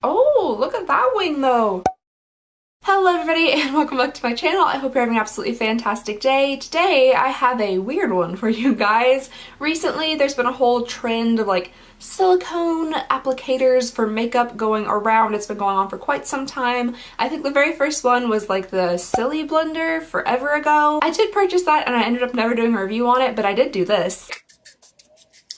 Oh, look at that wing though. Hello everybody and welcome back to my channel. I hope you're having an absolutely fantastic day. Today I have a weird one for you guys. Recently there's been a whole trend of like silicone applicators for makeup going around. It's been going on for quite some time. I think the very first one was like the Silly Blender forever ago. I did purchase that and I ended up never doing a review on it, but I did do this.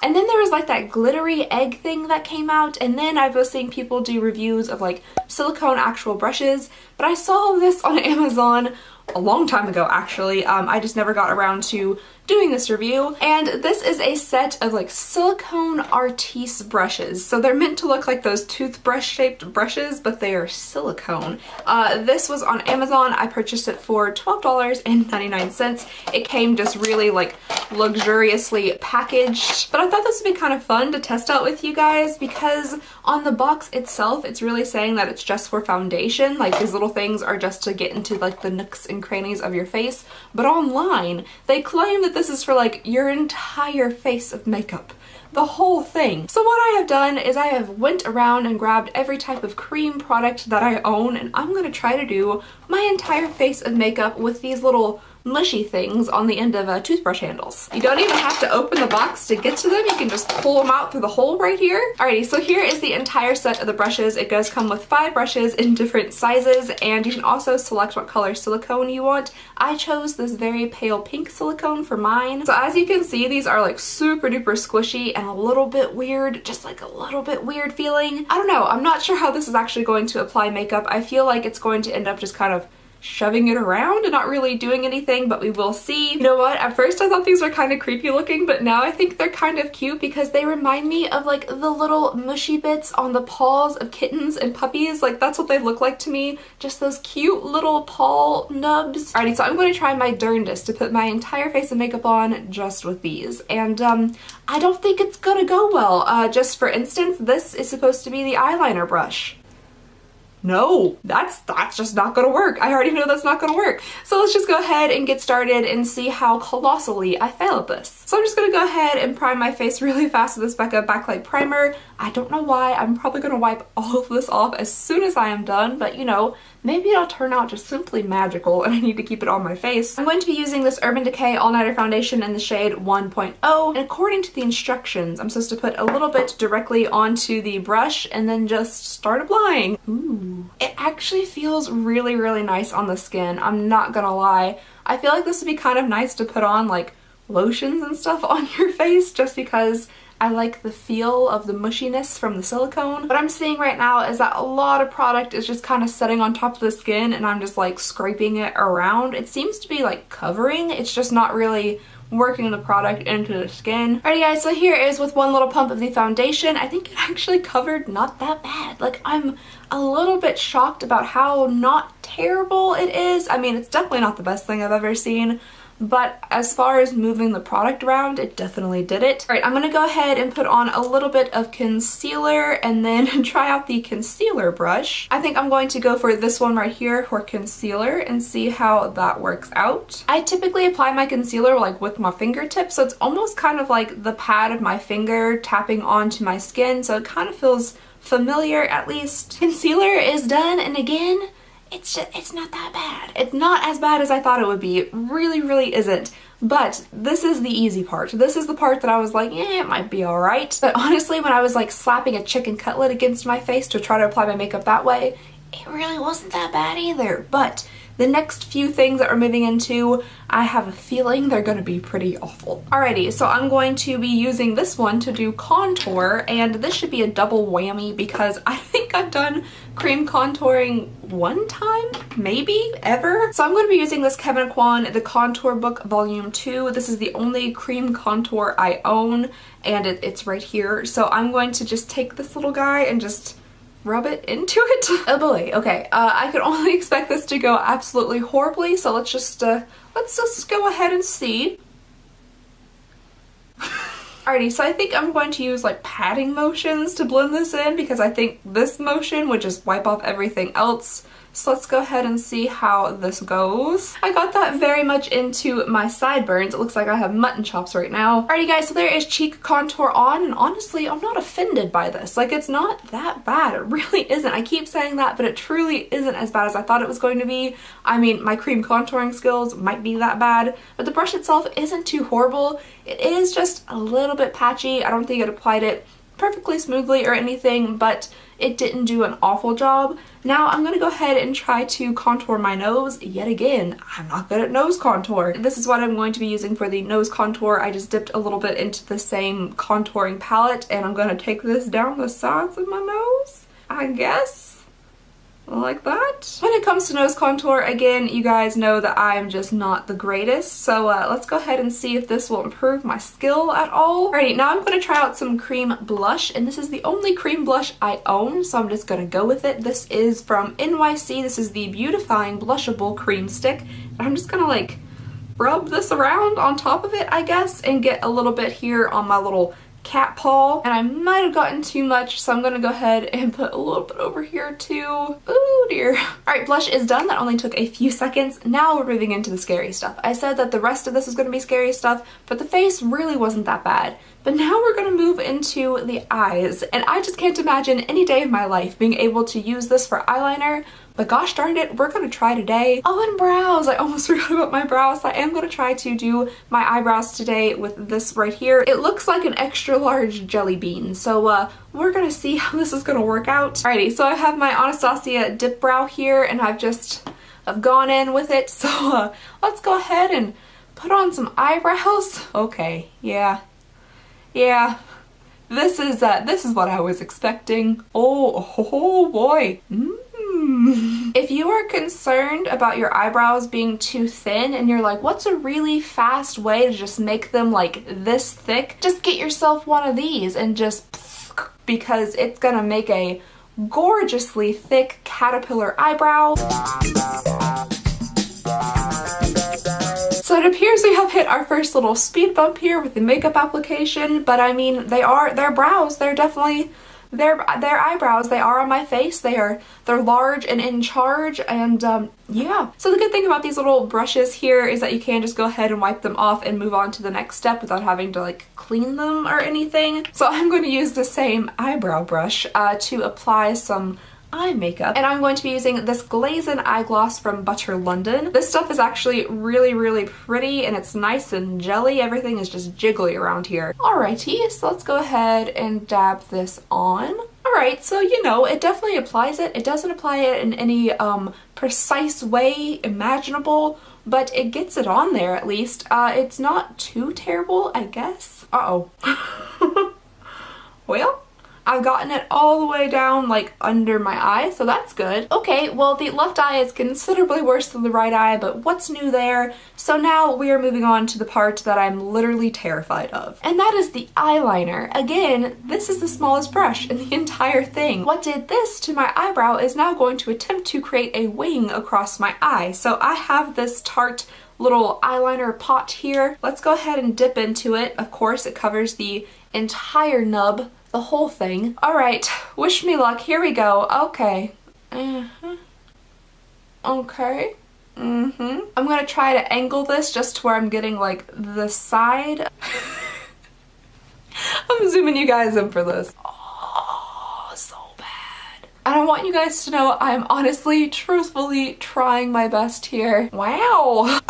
And then there was like that glittery egg thing that came out, and then I was seeing people do reviews of like silicone actual brushes, but I saw this on Amazon a long time ago actually. I just never got around to doing this review, and this is a set of like silicone Artiste brushes. So they're meant to look like those toothbrush shaped brushes, but they are silicone. This was on Amazon. I purchased it for $12.99. It came just really like luxuriously packaged, but I thought this would be kind of fun to test out with you guys because on the box itself it's really saying that it's just for foundation, like these little things are just to get into like the nooks and crannies of your face, but online they claim that this is for like your entire face of makeup, the whole thing. So what I have done is I have went around and grabbed every type of cream product that I own, and I'm gonna try to do my entire face of makeup with these little mushy things on the end of toothbrush handles. You don't even have to open the box to get to them. You can just pull them out through the hole right here. Alrighty, so here is the entire set of the brushes. It does come with 5 brushes in different sizes, and you can also select what color silicone you want. I chose this very pale pink silicone for mine. So as you can see, these are like super duper squishy and a little bit weird, just like a little bit weird feeling. I don't know, I'm not sure how this is actually going to apply makeup. I feel like it's going to end up just kind of shoving it around and not really doing anything, but we will see. You know what? At first I thought these were kind of creepy looking, but now I think they're kind of cute because they remind me of like the little mushy bits on the paws of kittens and puppies. Like that's what they look like to me. Just those cute little paw nubs. Alrighty, so I'm going to try my darndest to put my entire face of makeup on just with these. And I don't think it's gonna go well. Just for instance, this is supposed to be the eyeliner brush. No, that's just not gonna work. I already know that's not gonna work. So let's just go ahead and get started and see how colossally I fail at this. So I'm just gonna go ahead and prime my face really fast with this Becca Backlight Primer. I don't know why. I'm probably gonna wipe all of this off as soon as I am done, but you know, maybe it'll turn out just simply magical and I need to keep it on my face. I'm going to be using this Urban Decay All Nighter Foundation in the shade 1.0, and according to the instructions, I'm supposed to put a little bit directly onto the brush and then just start applying. Ooh. It actually feels really, really nice on the skin. I'm not gonna lie. I feel like this would be kind of nice to put on like lotions and stuff on your face just because I like the feel of the mushiness from the silicone. What I'm seeing right now is that a lot of product is just kind of setting on top of the skin and I'm just like scraping it around. It seems to be like covering, it's just not really working the product into the skin. Alrighty guys, so here is with one little pump of the foundation. I think it actually covered not that bad. Like I'm a little bit shocked about how not terrible it is. I mean, it's definitely not the best thing I've ever seen, but as far as moving the product around, it definitely did it. Alright, I'm gonna go ahead and put on a little bit of concealer and then try out the concealer brush. I think I'm going to go for this one right here for concealer and see how that works out. I typically apply my concealer like with my fingertips, so it's almost kind of like the pad of my finger tapping onto my skin, so it kind of feels familiar at least. Concealer is done, and again, it's not that bad. It's not as bad as I thought it would be. It really, really isn't. But this is the easy part. This is the part that I was like, it might be alright. But honestly, when I was like slapping a chicken cutlet against my face to try to apply my makeup that way, it really wasn't that bad either. But the next few things that we're moving into, I have a feeling they're gonna be pretty awful. Alrighty, so I'm going to be using this one to do contour, and this should be a double whammy because I think I've done cream contouring one time, maybe ever. So I'm going to be using this Kevyn Aucoin The Contour Book Volume 2. This is the only cream contour I own, and it's right here. So I'm going to just take this little guy and just rub it into it. Oh boy, okay. I could only expect this to go absolutely horribly, so let's just go ahead and see. Alrighty, so I think I'm going to use like patting motions to blend this in because I think this motion would just wipe off everything else So let's go ahead and see how this goes. I got that very much into my sideburns. It looks like I have mutton chops right now. Alrighty guys, so there is cheek contour on, and honestly, I'm not offended by this. Like, it's not that bad. It really isn't. I keep saying that, but it truly isn't as bad as I thought it was going to be. I mean, my cream contouring skills might be that bad, but the brush itself isn't too horrible. It is just a little bit patchy. I don't think it applied it perfectly smoothly or anything, but it didn't do an awful job. Now I'm gonna go ahead and try to contour my nose yet again. I'm not good at nose contour. This is what I'm going to be using for the nose contour. I just dipped a little bit into the same contouring palette, and I'm gonna take this down the sides of my nose, I guess. Like that. When it comes to nose contour, again, you guys know that I'm just not the greatest, so let's go ahead and see if this will improve my skill at all. Alrighty, now I'm going to try out some cream blush, and this is the only cream blush I own, so I'm just going to go with it. This is from NYC. This is the Beautifying Blushable Cream Stick. I'm just going to like rub this around on top of it, I guess, and get a little bit here on my little cat paw, and I might have gotten too much, so I'm gonna go ahead and put a little bit over here too. Oh dear. Alright, blush is done. That only took a few seconds. Now we're moving into the scary stuff. I said that the rest of this was gonna be scary stuff, but the face really wasn't that bad. But now we're gonna move into the eyes, and I just can't imagine any day of my life being able to use this for eyeliner, but gosh darn it, we're gonna try today. Oh, and brows. I almost forgot about my brows. I am gonna try to do my eyebrows today with this right here. It looks like an extra large jelly bean, so we're gonna see how this is gonna work out. Alrighty, so I have my Anastasia dip brow here, and I've gone in with it, so let's go ahead and put on some eyebrows. Okay, yeah, this is what I was expecting. Oh boy. If you are concerned about your eyebrows being too thin and you're like, what's a really fast way to just make them like this thick? Just get yourself one of these and just, because it's gonna make a gorgeously thick caterpillar eyebrow. So it appears we have hit our first little speed bump here with the makeup application, but I mean, they're brows. They're definitely, they're eyebrows. They are on my face. They're large and in charge, and yeah. So the good thing about these little brushes here is that you can just go ahead and wipe them off and move on to the next step without having to like clean them or anything. So I'm going to use the same eyebrow brush to apply some eye makeup, and I'm going to be using this Glazed eye gloss from Butter London. This stuff is actually really pretty, and it's nice and jelly. Everything is just jiggly around here. Alrighty, so let's go ahead and dab this on. Alright, so you know, it definitely applies it. It doesn't apply it in any precise way imaginable, but it gets it on there at least. It's not too terrible, I guess. Uh-oh. Well, I've gotten it all the way down like under my eye, so that's good. Okay, well the left eye is considerably worse than the right eye, but what's new there? So now we are moving on to the part that I'm literally terrified of, and that is the eyeliner. Again, this is the smallest brush in the entire thing. What did this to my eyebrow is now going to attempt to create a wing across my eye. So I have this Tarte little eyeliner pot here. Let's go ahead and dip into it. Of course, it covers the entire nub, the whole thing. Alright, wish me luck. Here we go. Okay. Okay. I'm gonna try to angle this just to where I'm getting like the side. I'm zooming you guys in for this. Oh, so bad. And I want you guys to know I'm honestly, truthfully trying my best here. Wow.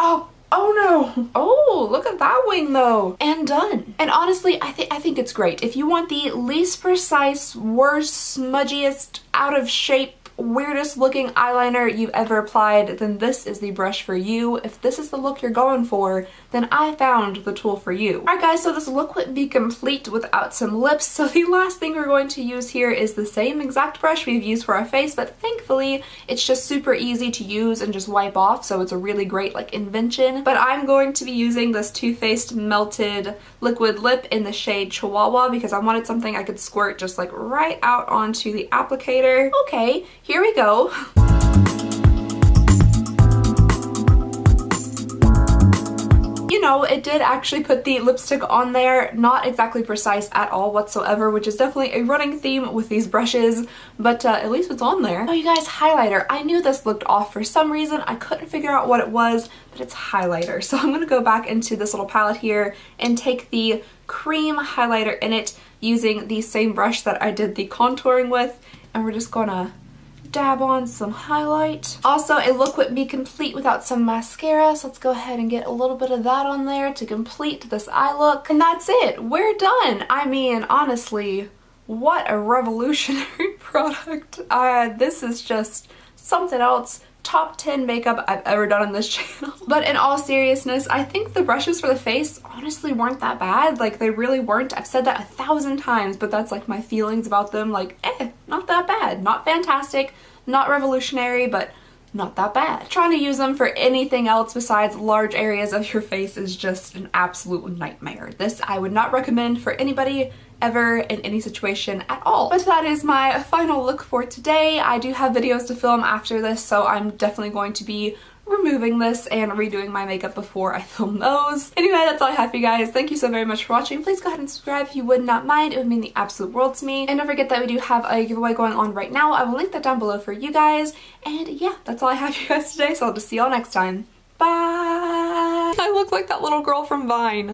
Oh no! Oh, look at that wing though! And done. And honestly, I think it's great. If you want the least precise, worst, smudgiest, out of shape, weirdest looking eyeliner you've ever applied, then this is the brush for you. If this is the look you're going for, then I found the tool for you. Alright guys, so this look wouldn't be complete without some lips, so the last thing we're going to use here is the same exact brush we've used for our face, but thankfully it's just super easy to use and just wipe off, so it's a really great like invention. But I'm going to be using this Too Faced Melted Liquid Lip in the shade Chihuahua because I wanted something I could squirt just like right out onto the applicator. Okay, here we go. You know, it did actually put the lipstick on there. Not exactly precise at all whatsoever, which is definitely a running theme with these brushes, but at least it's on there. Oh, you guys, highlighter. I knew this looked off for some reason. I couldn't figure out what it was, but it's highlighter. So I'm going to go back into this little palette here and take the cream highlighter in it using the same brush that I did the contouring with, and we're just gonna dab on some highlight. Also, a look wouldn't be complete without some mascara, so let's go ahead and get a little bit of that on there to complete this eye look. And that's it. We're done. I mean, honestly, what a revolutionary product. This is just something else. Top 10 makeup I've ever done on this channel. But in all seriousness, I think the brushes for the face honestly weren't that bad. Like, they really weren't. I've said that 1,000 times, but that's like my feelings about them. Like, not that bad. Not fantastic, not revolutionary, but not that bad. Trying to use them for anything else besides large areas of your face is just an absolute nightmare. This I would not recommend for anybody ever in any situation at all. But that is my final look for today. I do have videos to film after this, so I'm definitely going to be removing this and redoing my makeup before I film those. Anyway, that's all I have for you guys. Thank you so very much for watching. Please go ahead and subscribe if you would not mind. It would mean the absolute world to me. And don't forget that we do have a giveaway going on right now. I will link that down below for you guys. And yeah, that's all I have for you guys today, so I'll just see y'all next time. Bye! I look like that little girl from Vine.